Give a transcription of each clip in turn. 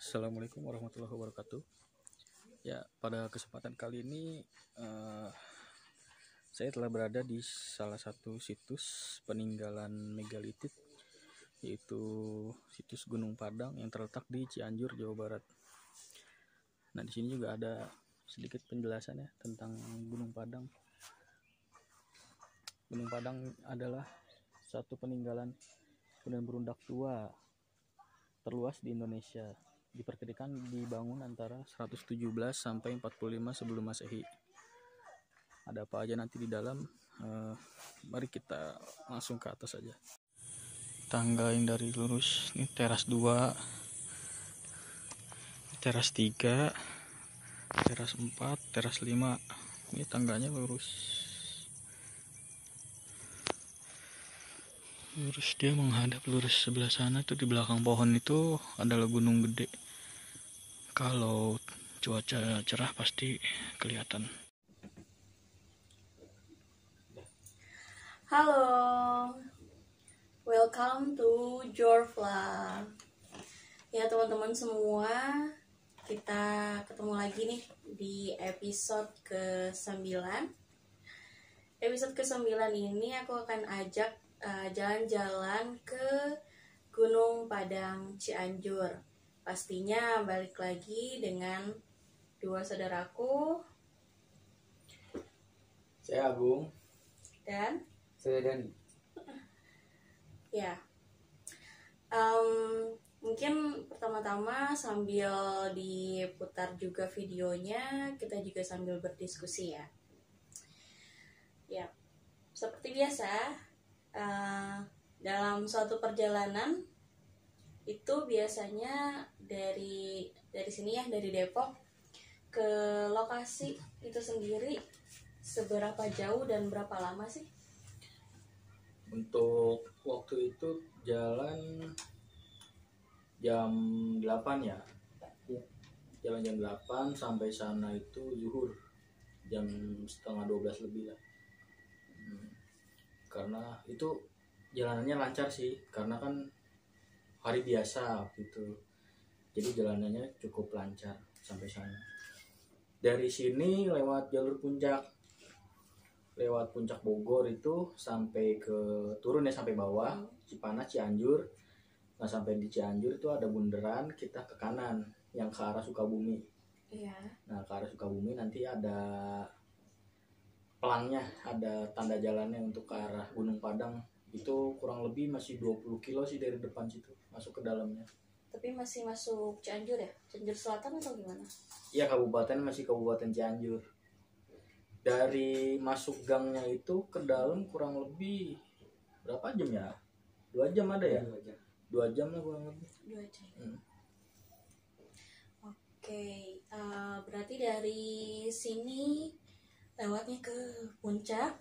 Assalamualaikum warahmatullahi wabarakatuh. Ya, pada kesempatan kali ini saya telah berada di salah satu situs peninggalan megalitik, yaitu situs Gunung Padang yang terletak di Cianjur, Jawa Barat. Nah, di sini juga ada sedikit penjelasan ya tentang Gunung Padang. Gunung Padang adalah satu peninggalan gunung berundak tua terluas di Indonesia. Diperkirakan dibangun antara 117 sampai 45 sebelum Masehi. Ada apa aja nanti di dalam? Mari kita langsung ke atas saja. Tangga yang dari lurus, ini teras 2, teras 3, teras 4, teras 5. Ini tangganya lurus. Lurus dia menghadap lurus sebelah sana, itu di belakang pohon itu adalah gunung gede. Kalau cuaca cerah pasti kelihatan. Halo, welcome to your vlog. Ya teman-teman semua, kita ketemu lagi nih di episode ke-9. Episode ke-9 ini aku akan ajak jalan-jalan ke Gunung Padang Cianjur. Pastinya balik lagi dengan dua saudaraku. Saya Agung Dan saya Dani. Ya, mungkin pertama-tama sambil diputar juga videonya, kita juga sambil berdiskusi ya. Ya, seperti biasa, dalam suatu perjalanan itu biasanya dari sini ya, dari Depok ke lokasi itu sendiri seberapa jauh dan berapa lama sih? Untuk waktu itu jalan jam 8 ya. Jalan jam 8 sampai sana itu zuhur jam setengah 12 lebih lah. Karena itu jalanannya lancar sih, karena kan hari biasa gitu. Jadi jalanannya cukup lancar sampai sana. Dari sini lewat jalur puncak, lewat puncak Bogor itu sampai ke turun ya, sampai bawah Cipanas, Cianjur. Nah, sampai di Cianjur itu ada bundaran, kita ke kanan yang ke arah Sukabumi. Iya. Nah, ke arah Sukabumi nanti ada pelangnya, ada tanda jalannya untuk ke arah Gunung Padang. Itu kurang lebih masih 20 kilo sih dari depan situ masuk ke dalamnya. Tapi masih masuk Cianjur ya? Cianjur Selatan atau gimana? Iya, kabupaten masih Kabupaten Cianjur. Dari masuk gangnya itu ke dalam kurang lebih berapa jam ya? 2 jam ada ya? 2 jam lah kurang lebih. 2 jam. Oke, berarti dari sini lewatnya ke puncak.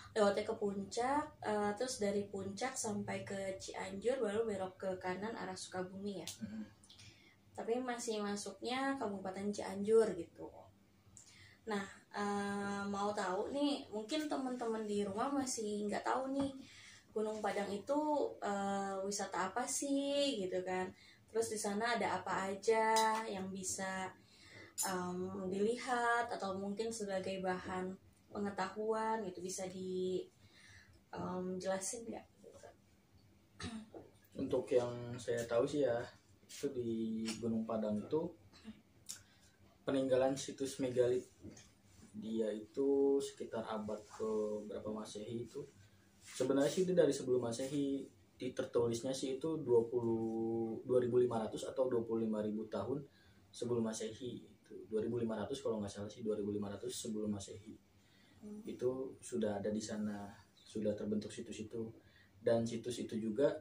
Lewatnya ke puncak, terus dari puncak sampai ke Cianjur baru belok ke kanan arah Sukabumi ya. Tapi masih masuknya Kabupaten Cianjur gitu. Nah, mau tahu nih, mungkin teman-teman di rumah masih nggak tahu nih Gunung Padang itu wisata apa sih gitu kan. Terus di sana ada apa aja yang bisa dilihat atau mungkin sebagai bahan pengetahuan gitu, bisa dijelasin nggak? Untuk yang saya tahu sih ya, itu di Gunung Padang itu peninggalan situs megalit. Dia itu sekitar abad ke berapa Masehi itu. Sebenarnya sih itu dari sebelum Masehi. Di tertulisnya sih itu 2500 atau 25.000 tahun sebelum Masehi. Itu 2500 kalau nggak salah sih, 2500 sebelum Masehi. Itu sudah ada di sana, sudah terbentuk situs itu. Dan situs itu juga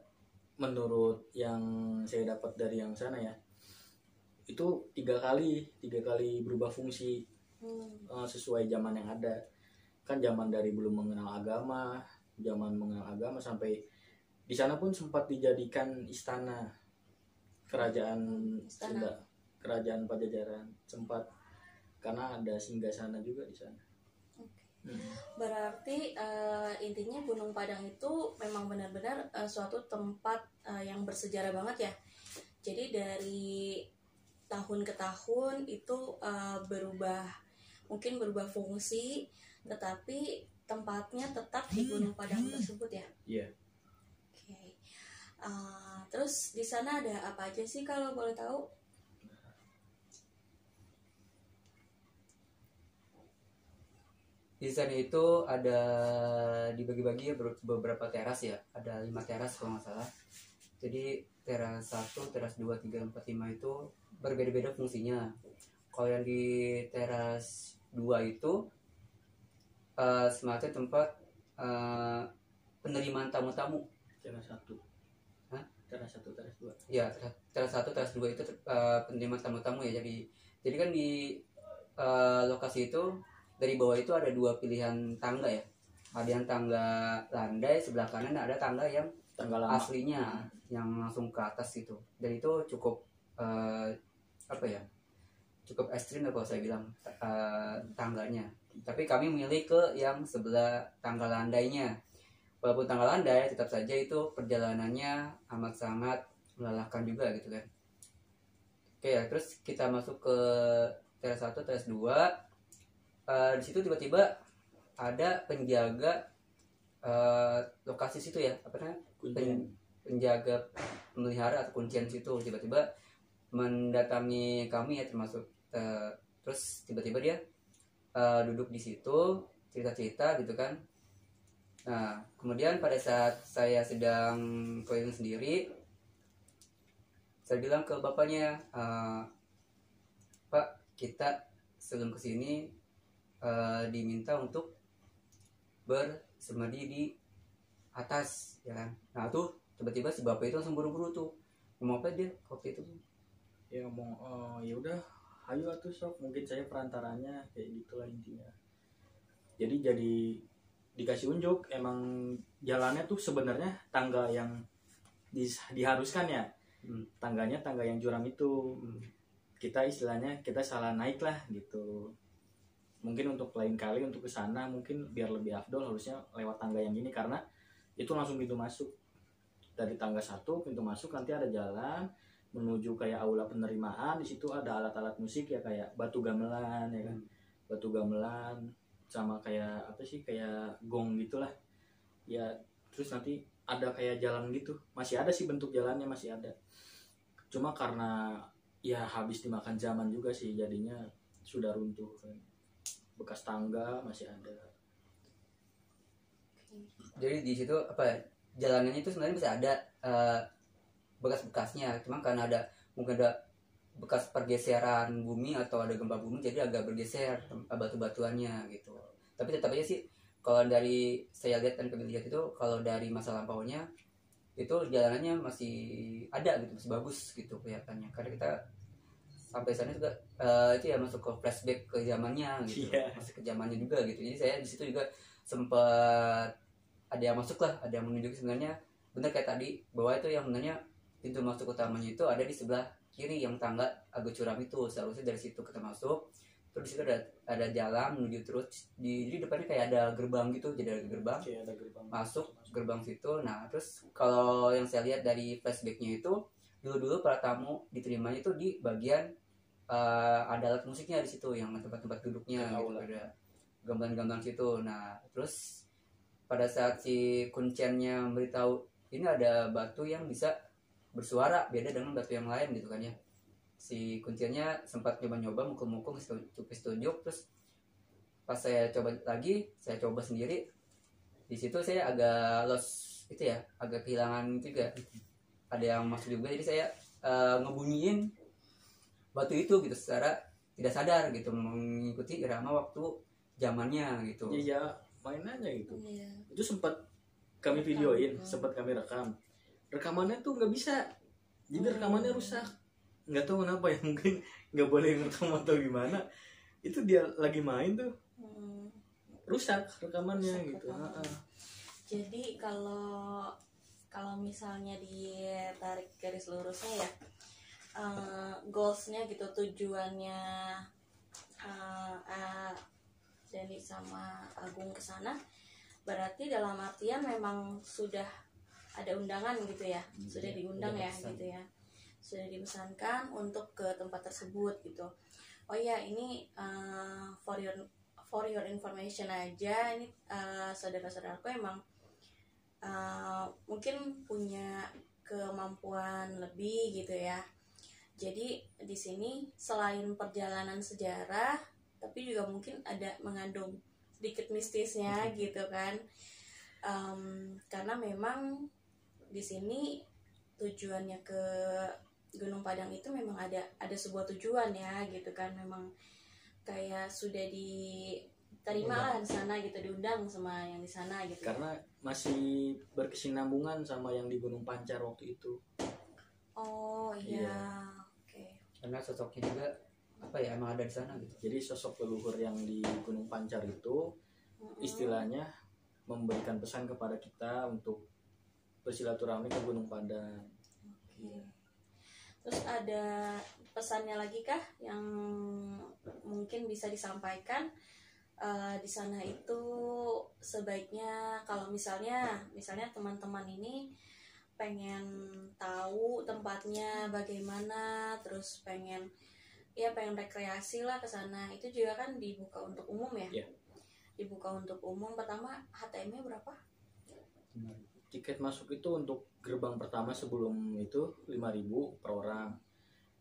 menurut yang saya dapat dari yang sana ya, itu tiga kali berubah fungsi sesuai zaman yang ada. Kan zaman dari belum mengenal agama, zaman mengenal agama, sampai di sana pun sempat dijadikan istana kerajaan Sunda, kerajaan Pajajaran sempat, karena ada singgasana juga di sana. Berarti intinya Gunung Padang itu memang benar-benar suatu tempat yang bersejarah banget ya. Jadi dari tahun ke tahun itu mungkin berubah fungsi, tetapi tempatnya tetap di Gunung Padang tersebut ya. Iya. Oke. Terus di sana ada apa aja sih kalau boleh tahu? Di sana itu ada dibagi-bagi beberapa teras ya, ada 5 teras kalau nggak salah. Jadi teras 1, teras 2, 3, 4, 5 itu berbeda-beda fungsinya. Kalau yang di teras 2 itu semacam tempat penerimaan tamu-tamu. Teras 1. Hah? Teras 1, teras 2. Ya, teras 1, teras 2 itu penerimaan tamu-tamu ya. Jadi kan di lokasi itu dari bawah itu ada 2 pilihan tangga ya. Ada yang tangga landai, sebelah kanan ada tangga yang Tangga lama. aslinya yang langsung ke atas itu. Dan itu cukup cukup ekstrim lah kalau saya bilang tangganya. Tapi kami memilih ke yang sebelah tangga landainya. Walaupun tangga landai tetap saja itu perjalanannya amat sangat melelahkan juga gitu kan. Oke ya, terus kita masuk ke teras 1, teras 2. Di situ tiba-tiba ada penjaga lokasi situ ya, apa namanya? Penjaga pemelihara atau kuncian situ tiba-tiba mendatangi kami ya, termasuk terus tiba-tiba dia duduk di situ cerita-cerita gitu kan. Nah, kemudian pada saat saya sedang keliling sendiri, saya bilang ke bapaknya, Pak, kita sebelum kesini diminta untuk bersemadi di atas ya kan. Nah tuh tiba-tiba si bapak itu langsung buru-buru tuh ngomong apa dia waktu itu. Ya ngomong, ya udah ayo atuh sok, mungkin saya perantaranya, kayak gitulah intinya. Jadi dikasih unjuk, emang jalannya tuh sebenarnya tangga yang diharuskan ya. Tangganya tangga yang curam itu. Kita istilahnya kita salah naik lah gitu. Mungkin untuk lain kali untuk ke sana mungkin biar lebih afdol harusnya lewat tangga yang gini, karena itu langsung pintu masuk. Dari tangga 1 pintu masuk nanti ada jalan menuju kayak aula penerimaan. Di situ ada alat-alat musik ya, kayak batu gamelan ya kan. Batu gamelan sama kayak apa sih, kayak gong gitulah. Ya terus nanti ada kayak jalan gitu. Masih ada sih bentuk jalannya, masih ada. Cuma karena ya habis dimakan zaman juga sih, jadinya sudah runtuh kan. Bekas tangga masih ada. Jadi di situ jalanannya itu sebenarnya bisa ada bekas-bekasnya, cuma karena mungkin ada bekas pergeseran bumi atau ada gempa bumi, jadi agak bergeser batu-batuannya gitu. Tapi tetap aja sih kalau dari saya lihat dan kami lihat itu, kalau dari masa lampaunya itu jalanannya masih ada gitu, masih bagus gitu kelihatannya. Karena kita sampai sana juga itu ya masuk ke flashback ke zamannya gitu. Masih ke zamannya juga gitu. Jadi saya di situ juga sempat ada yang masuk lah, ada yang menunjuk sebenarnya benar kayak tadi, bahwa itu yang sebenarnya pintu masuk utamanya itu ada di sebelah kiri yang tangga agak curam itu. Seharusnya dari situ kita masuk, terus di situ ada jalan menuju terus jadi depannya kayak ada gerbang gitu, jadi ada gerbang, masuk gerbang situ. Nah terus kalau yang saya lihat dari flashbacknya itu dulu para tamu diterimanya itu di bagian ada alat musiknya di situ, yang tempat-tempat duduknya gitu, ada gamelan-gamelan situ. Nah terus pada saat si kunciannya memberitahu ini ada batu yang bisa bersuara beda dengan batu yang lain gitu kan ya, si kunciannya sempat nyoba-nyoba mukul-mukul tunjuk, terus pas saya coba lagi, saya coba sendiri, di situ saya agak lost itu ya, agak kehilangan juga, ada yang masuk juga. Jadi saya ngebunyiin batu itu gitu secara tidak sadar gitu, mengikuti irama waktu zamannya gitu. Iya, main aja gitu. Itu sempat kami videoin, sempat kami rekam. Rekamannya tuh nggak bisa, jadi rekamannya rusak. Nggak tahu kenapa ya, mungkin nggak boleh ngerekam atau gimana. Itu dia lagi main tuh rusak rekamannya gitu. Jadi kalau misalnya ditarik garis lurusnya ya, goalsnya gitu, tujuannya Dani sama Agung kesana, berarti dalam artian memang sudah ada undangan gitu ya, sudah diundang ya gitu ya. sudah dipesankan untuk ke tempat tersebut gitu. Oh ya, ini for your information aja, ini saudara-saudaraku emang mungkin punya kemampuan lebih gitu ya. Jadi di sini selain perjalanan sejarah, tapi juga mungkin ada mengandung sedikit mistisnya gitu kan. Karena memang di sini tujuannya ke Gunung Padang itu memang ada sebuah tujuan ya gitu kan. Memang kayak sudah diterima lah di sana gitu, diundang sama yang di sana gitu. Karena masih berkesinambungan sama yang di Gunung Pancar waktu itu. Oh iya. Karena sosoknya juga apa ya, emang ada di sana gitu. Jadi sosok leluhur yang di Gunung Pancar itu istilahnya memberikan pesan kepada kita untuk bersilaturahmi ke Gunung Padang. Oke. Terus ada pesannya lagi kah yang mungkin bisa disampaikan? Di sana itu sebaiknya kalau misalnya teman-teman ini pengen tahu tempatnya bagaimana, terus pengen rekreasi lah ke sana, itu juga kan dibuka untuk umum ya? Iya. Dibuka untuk umum. Pertama HTM-nya berapa? Tiket masuk itu untuk gerbang pertama sebelum itu 5.000 per orang.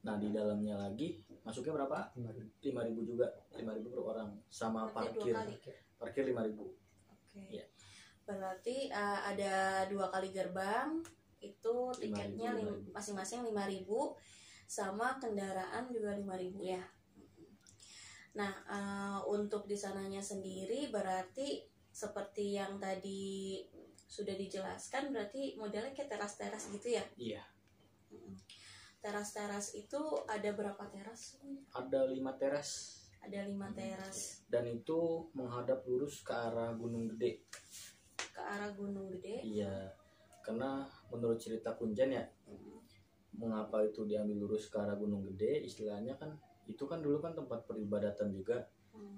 Nah di dalamnya lagi masuknya berapa? 5.000 juga, 5.000 per orang. Sama Berarti parkir 5.000. Oke. Iya. Berarti ada 2 kali gerbang, itu tiketnya 5.000. masing-masing 5.000, sama kendaraan juga 5.000 ya. Nah untuk di sananya sendiri berarti seperti yang tadi sudah dijelaskan, berarti modelnya kayak teras-teras gitu ya? Iya. Teras-teras itu ada berapa teras? Ada 5 teras. Ada 5 teras. Dan itu menghadap lurus ke arah Gunung Gede. Ke arah Gunung Gede? Iya. Karena menurut cerita Kuncen ya, mengapa itu diambil lurus ke arah Gunung Gede, istilahnya kan itu kan dulu kan tempat peribadatan juga.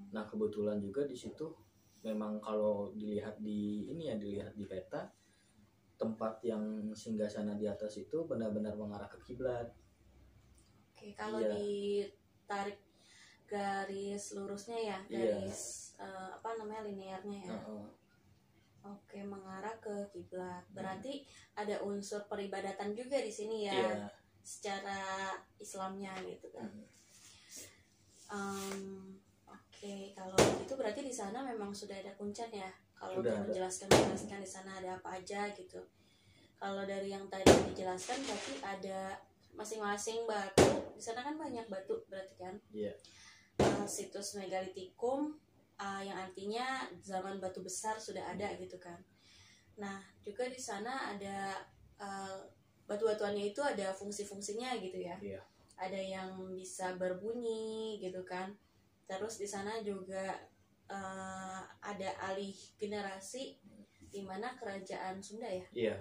Nah kebetulan juga di situ memang kalau dilihat di peta, tempat yang singgasana di atas itu benar-benar mengarah ke kiblat. Oke, kalau Iya. ditarik garis lurusnya ya, garis linearnya ya. Oke, mengarah ke kiblat. Berarti ada unsur peribadatan juga di sini ya, Iya. secara Islamnya gitu kan. Oke, kalau gitu berarti di sana memang sudah ada kuncen ya. Kalau untuk menjelaskan di sana ada apa aja gitu. Kalau dari yang tadi dijelaskan berarti ada masing-masing batu. Di sana kan banyak batu berarti kan. Iya. Situs megalitikum yang artinya zaman batu besar sudah ada gitu kan. Nah, juga di sana ada batu-batuannya itu ada fungsi-fungsinya gitu ya. Iya. Ada yang bisa berbunyi gitu kan. Terus di sana juga ada alih generasi, di mana kerajaan Sunda ya. Iya.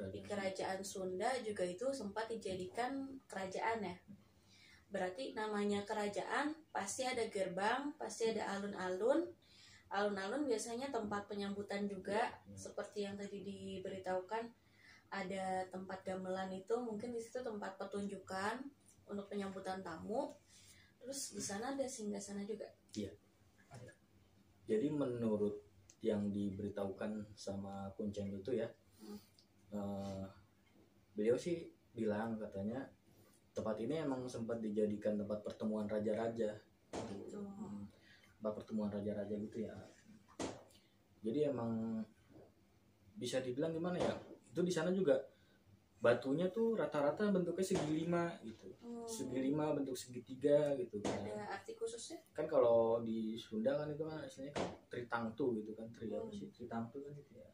Di kerajaan Sunda juga itu sempat dijadikan kerajaan ya. Berarti namanya kerajaan pasti ada gerbang, pasti ada alun-alun. Alun-alun biasanya tempat penyambutan juga, seperti yang tadi diberitahukan, ada tempat gamelan itu, mungkin di situ tempat pertunjukan untuk penyambutan tamu. Terus di sana ada singgasana juga. Iya. Jadi menurut yang diberitahukan sama Kuncen itu ya, beliau sih bilang katanya tempat ini emang sempat dijadikan tempat pertemuan raja-raja. Gitu. Tempat pertemuan raja-raja gitu ya. Jadi emang bisa dibilang gimana ya? Itu di sana juga batunya tuh rata-rata bentuknya segi 5 gitu. Segi 5 bentuk segitiga gitu kan. Ada arti khususnya? Kan kalau di Sunda kan itu kan istilahnya kan tritangtu gitu kan. Apa sih? Tritangtu kan gitu ya.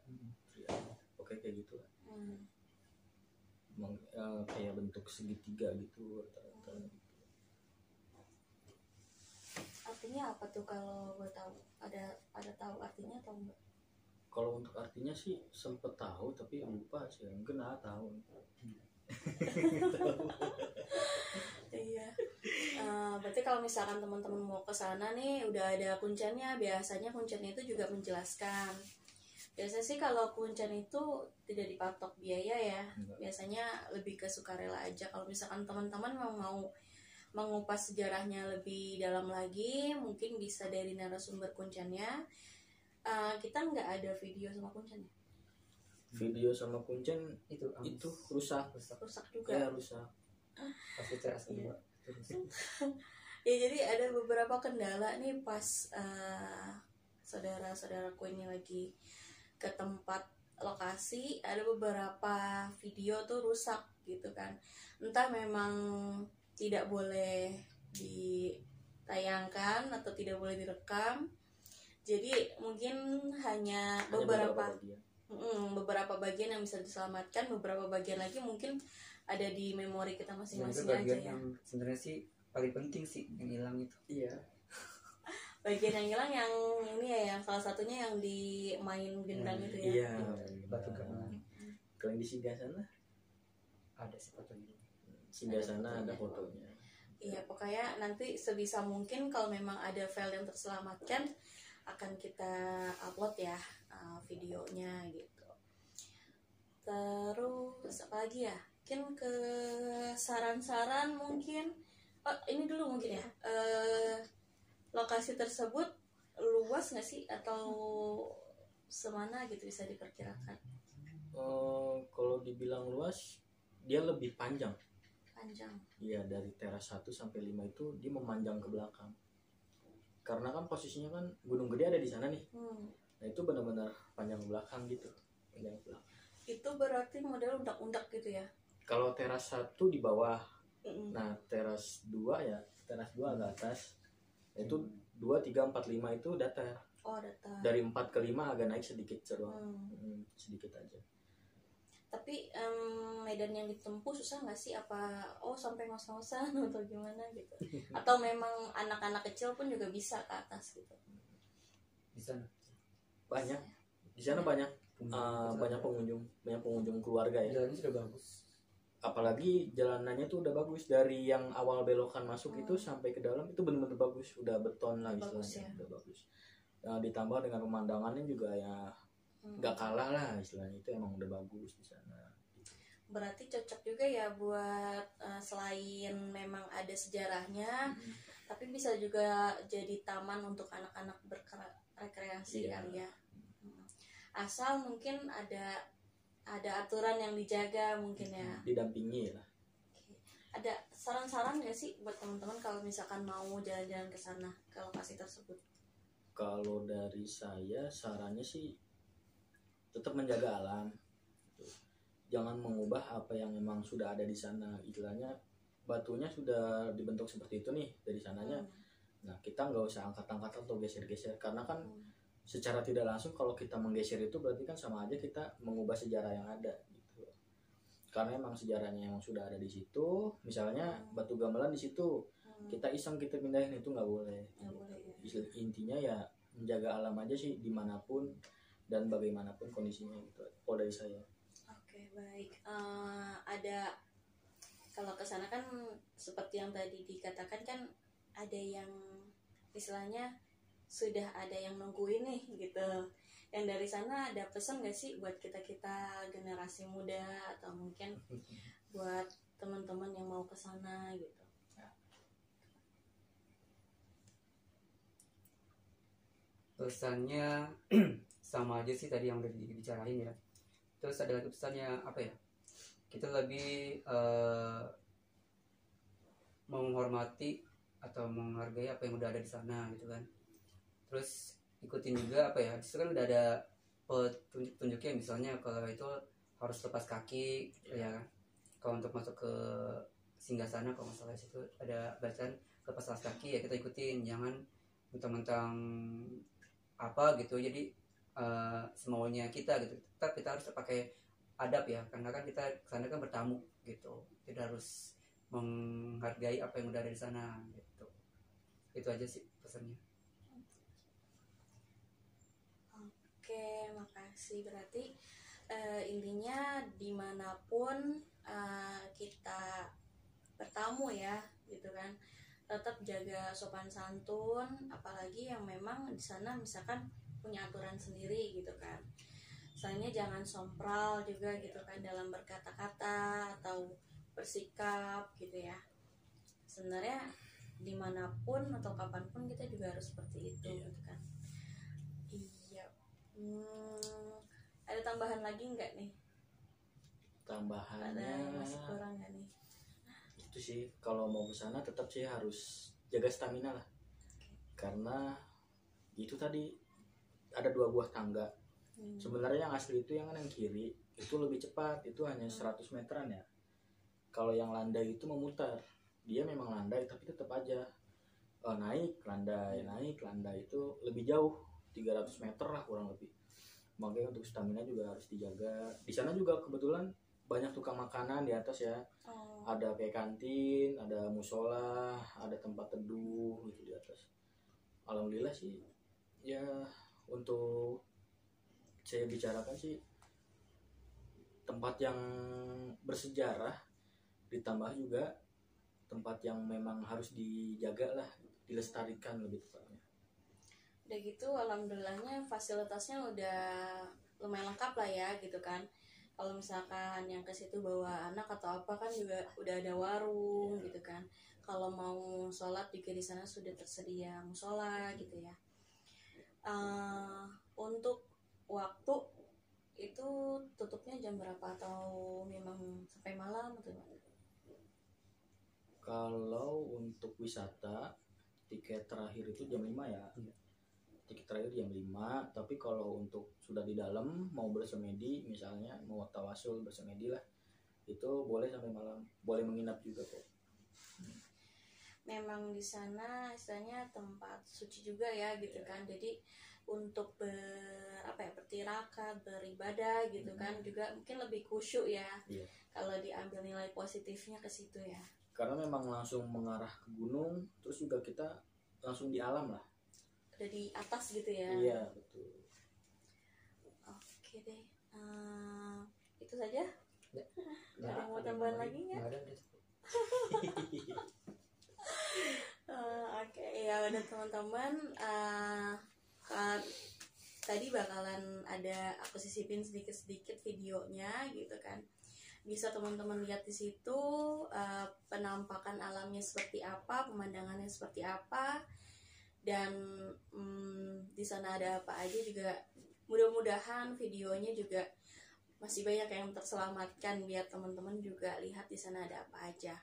Oke kayak gitu lah. Emang kayak bentuk segitiga gitu rata-rata. Artinya apa tuh kalau gue tahu? Ada tahu artinya atau enggak? Kalau untuk artinya sih sempet tahu tapi lupa sih, mungkin tahu. Iya. Berarti kalau misalkan teman-teman mau ke sana nih udah ada kuncennya, biasanya kuncennya itu juga menjelaskan. Biasanya sih kalau kuncen itu tidak dipatok biaya ya. Enggak. Biasanya lebih ke sukarela aja. Kalau misalkan teman-teman mau mengupas sejarahnya lebih dalam lagi, mungkin bisa dari narasumber Kuncennya. Kita nggak ada video sama Kuncennya. Video sama kuncen itu itu rusak Rusak juga. ya, rusak. pasti teras kedua. Ya jadi ada beberapa kendala nih pas saudara-saudaraku ini lagi ke tempat lokasi, ada beberapa video tuh rusak gitu kan. Entah memang tidak boleh ditayangkan atau tidak boleh direkam. Jadi mungkin hanya Hanya beberapa bagian. beberapa bagian yang bisa diselamatkan, beberapa bagian lagi mungkin ada di memori kita Dan itu masing-masing aja bagian ya. yang sebenarnya sih paling penting sih yang hilang itu. Iya. Bagian yang hilang yang ini ya, yang salah satunya yang di main gendang itu ya. Iya. Batu gamelan. Kalau yang di Singasana, Ada sih fotonya. Singasana ada fotonya. Iya, pokoknya nanti sebisa mungkin kalau memang ada file yang terselamatkan akan kita upload ya videonya gitu. Terus apa lagi ya? Mungkin ke saran-saran mungkin. Oh, ini dulu mungkin ya. Lokasi tersebut luas nggak sih atau semana gitu bisa diperkirakan? Kalau dibilang luas, dia lebih panjang. Panjang. Iya, dari teras 1 sampai 5 itu dia memanjang ke belakang. Karena kan posisinya kan Gunung Gede ada di sana nih. Nah, itu benar-benar panjang ke belakang gitu. Panjang ke belakang. Itu berarti model undak-undak gitu ya? Kalau teras 1 di bawah. Mm-mm. Nah, teras 2 ya, teras 2 agak atas. Itu 2, 3, 4, 5 itu datar. Oh, datar. Dari 4 ke 5 agak naik sedikit doang. Hmm. Sedikit aja. Tapi medan yang ditempuh susah nggak sih? Apa sampai ngos-ngosan atau gimana gitu? Atau memang anak-anak kecil pun juga bisa ke atas gitu? Di sana. Banyak. Di sana banyak banyak pengunjung keluarga ya. Jalannya sudah bagus. Apalagi jalanannya tuh udah bagus, dari yang awal belokan masuk itu sampai ke dalam itu benar-benar bagus, udah beton lah Bagus istilahnya, ya. udah bagus. Ditambah dengan pemandangannya juga ya nggak kalah lah istilahnya, itu emang udah bagus di sana. Berarti cocok juga ya buat selain memang ada sejarahnya, tapi bisa juga jadi taman untuk anak-anak berrekreasi Iya. kali ya. Asal mungkin ada aturan yang dijaga mungkin ya. Didampingi lah. Ada saran-saran nggak sih buat teman-teman kalau misalkan mau jalan-jalan ke sana, ke lokasi tersebut? Kalau dari saya sarannya sih tetap menjaga alam. Jangan mengubah apa yang memang sudah ada di sana. Istilahnya batunya sudah dibentuk seperti itu nih dari sananya. Nah, kita nggak usah angkat-angkat atau geser-geser, karena kan secara tidak langsung kalau kita menggeser itu berarti kan sama aja kita mengubah sejarah yang ada gitu. Karena emang sejarahnya yang sudah ada di situ. Misalnya batu gamelan di situ, kita iseng kita pindahin, itu nggak boleh. Nggak boleh ya. Intinya ya menjaga alam aja sih dimanapun dan bagaimanapun kondisinya gitu. Kalau dari saya. Oke, baik. Ada kalau ke sana kan seperti yang tadi dikatakan kan ada yang istilahnya sudah ada yang nungguin nih gitu. Yang dari sana ada pesan gak sih buat kita-kita generasi muda atau mungkin buat teman-teman yang mau ke sana gitu? Pesannya sama aja sih tadi yang udah dibicarain ya. Terus ada lagi pesannya apa ya? Kita lebih menghormati atau menghargai apa yang udah ada di sana gitu kan. Terus ikutin juga apa ya? Disitu kan udah ada petunjuknya, misalnya kalau itu harus lepas kaki ya. Kalau untuk masuk ke singgasana kalau nggak salah situ ada bacaan lepas kaki ya, kita ikutin, jangan mentang-mentang apa gitu jadi semaunya kita gitu. Tetap kita harus pakai adab ya, karena kan kita kesana kan bertamu gitu, kita harus menghargai apa yang udah ada di sana gitu. Itu aja sih pesannya. Oke, makasih. Berarti intinya dimanapun kita bertamu ya gitu kan, tetap jaga sopan santun, apalagi yang memang di sana misalkan punya aturan sendiri gitu kan. misalnya jangan sompral juga gitu kan dalam berkata-kata atau bersikap gitu ya. Sebenarnya dimanapun atau kapanpun kita juga harus seperti itu gitu kan. Iya. Ada tambahan lagi nggak nih? Tambahannya Ada masih kurang nggak nih? itu sih, kalau mau ke sana tetap sih harus jaga stamina lah, karena itu tadi ada 2 buah tangga. Sebenarnya yang asli itu yang kiri itu lebih cepat, itu hanya 100 meteran ya. Kalau yang landai itu memutar, dia memang landai tapi tetap aja naik landai itu lebih jauh, 300 meter lah kurang lebih. Makanya untuk stamina juga harus dijaga. Di sana juga kebetulan banyak tukang makanan di atas ya. Ada kayak kantin, ada musola, ada tempat teduh gitu di atas. Alhamdulillah sih ya, untuk saya bicarakan sih tempat yang bersejarah, ditambah juga tempat yang memang harus dijaga lah, dilestarikan lebih tepatnya. Udah gitu alhamdulillahnya fasilitasnya udah lumayan lengkap lah ya gitu kan. Kalau misalkan yang ke situ bawa anak atau apa kan juga udah ada warung gitu kan. Kalau mau sholat juga di sana sudah tersedia musola gitu ya. Untuk waktu itu tutupnya jam berapa atau memang sampai malam atau gimana? Kalau untuk wisata tiket terakhir itu jam 5 ya. Tiket terakhir jam 5, tapi kalau untuk sudah di dalam mau bersemedi, misalnya mau tawasul bersemedi lah, itu boleh sampai malam, boleh menginap juga kok. Memang di sana istilahnya tempat suci juga ya gitu kan. Jadi untuk bertirakat, beribadah gitu kan juga mungkin lebih khusyuk ya. Kalau diambil nilai positifnya ke situ ya. Karena memang langsung mengarah ke gunung, terus juga kita langsung di alam lah. Udah di atas gitu ya. Iya betul. Oke deh, itu saja. Ada yang mau tambahan lagi nggak? Oke, ya udah teman-teman. Tadi bakalan ada aku sisipin sedikit-sedikit videonya gitu kan. Bisa teman-teman lihat di situ penampakan alamnya seperti apa, pemandangannya seperti apa. Dan di sana ada apa aja juga. Mudah-mudahan videonya juga masih banyak yang terselamatkan biar teman-teman juga lihat di sana ada apa aja.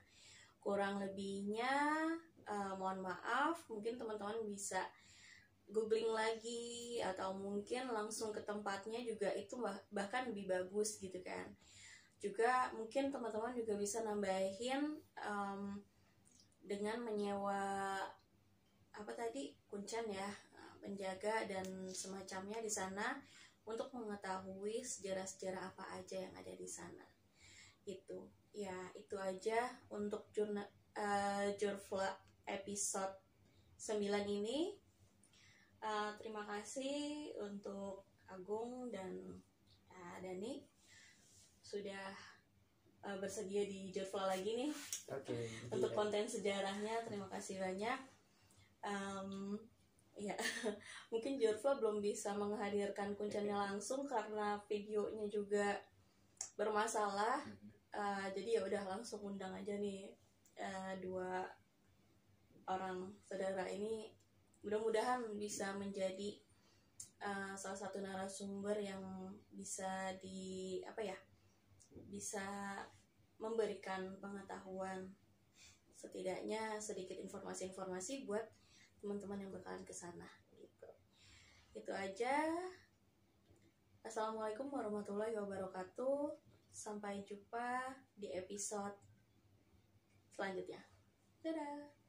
Kurang lebihnya mohon maaf, mungkin teman-teman bisa googling lagi atau mungkin langsung ke tempatnya juga itu bahkan lebih bagus gitu kan. Juga mungkin teman-teman juga bisa nambahin dengan menyewa kuncen ya, penjaga dan semacamnya di sana untuk mengetahui sejarah-sejarah apa aja yang ada di sana. Itu ya, itu aja untuk Jurvlog episode 9 ini. Terima kasih untuk Agung dan Dani sudah bersedia di Jurvlog lagi nih. Untuk konten sejarahnya terima kasih banyak. Ya mungkin Jurvlog belum bisa menghadirkan kuncennya langsung karena videonya juga bermasalah. Jadi ya udah langsung undang aja nih 2 orang saudara ini. Mudah-mudahan bisa menjadi salah satu narasumber yang bisa bisa memberikan pengetahuan, setidaknya sedikit informasi-informasi buat teman-teman yang bakalan kesana gitu. Itu aja. Assalamualaikum warahmatullahi wabarakatuh. Sampai jumpa di episode selanjutnya. Dadah.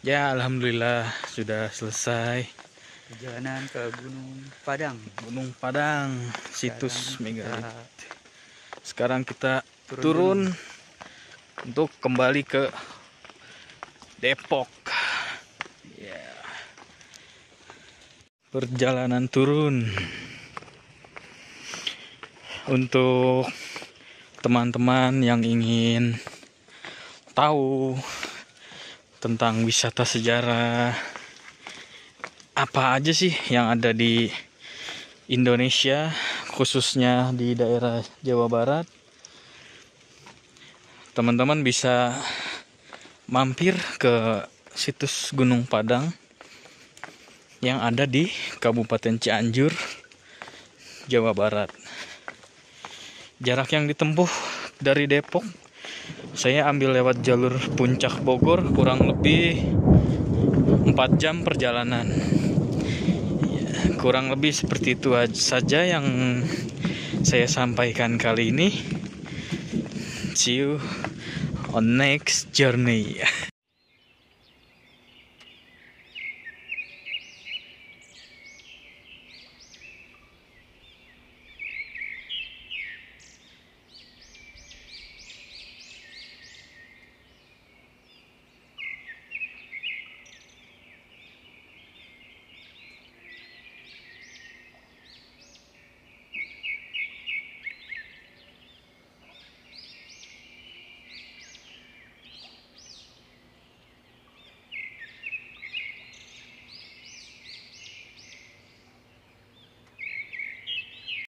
Ya alhamdulillah sudah selesai Perjalanan ke Gunung Padang. Gunung Padang, situs Sekarang megalit. kita Sekarang kita turun turun untuk kembali ke Depok. Ya. Perjalanan turun. Untuk teman-teman yang ingin tahu tentang wisata sejarah apa aja sih yang ada di Indonesia, khususnya di daerah Jawa Barat, teman-teman bisa mampir ke situs Gunung Padang yang ada di Kabupaten Cianjur, Jawa Barat. Jarak yang ditempuh dari Depok, saya ambil lewat jalur Puncak Bogor, kurang lebih 4 jam perjalanan. Ya, kurang lebih seperti itu saja yang saya sampaikan kali ini. See you on next journey.